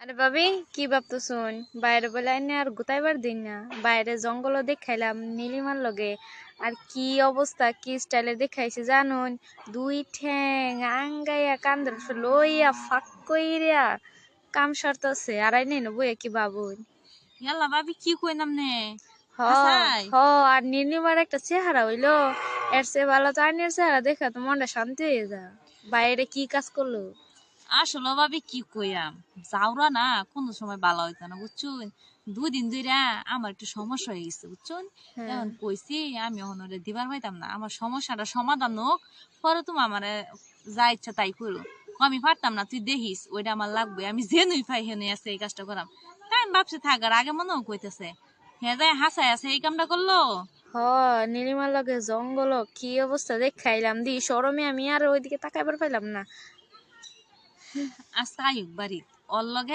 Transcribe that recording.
আরে ভাবি, কি ভাবতেছুন? বাইরে বলে আইনে আর গুতাইবার দিন না। বাইরে জঙ্গলও দেখাইলাম নীলিমার লগে। আর কি অবস্থা, কি স্টাইলে দেখাইছে জানুন? দুই ঠ্যাং আঙ্গাইয়া কান্দের লইয়া ফাঁক কইরা কাম সারতাছে। আর আইনে বইয়া কি বাবুন? ইয়াল্লা ভাবি কি কই নামনে হ হাসাই হ আর নীলিমার একটা চেহারা হইলো, এর চেয়ে ভালো তো আইনের চেহারা দেখা তো মনটা শান্তি হয়ে যা। বাইরে কি কাজ করলো? আসলে ভাবি কি কইয়াম যাওরা না কোনো সময় বালা হইতো না বুঝছুন। 2 দিন ধইরা আমার একটু সমস্যা হয়ে গেছে বুঝছুন। হ্যাঁ। এখন কইছি আমি এখন ওরে দিবার পাইতাম না, আমার সমস্যাটা সমাধান হোক, পরে তুমি আমারে যা ইচ্ছা তাই করো। আমি পারতাম না, তুই দেখিস ওইটা আমার লাগবে, আমি জেনুই পাই হেনে আছে এই কাজটা করাম। তাই আমি ভাবছি থাকার আগে মনেও কইতেছে হ্যাঁ যাই হাসাই আছে এই কামটা করলো। হ, নীলিমার লগে জঙ্গল কি অবস্থা দেখাইলাম দি সরমে আমি আর ওইদিকে তাকাইবার পাইলাম না। আজকে আয়ুক বাড়ি ওর লগে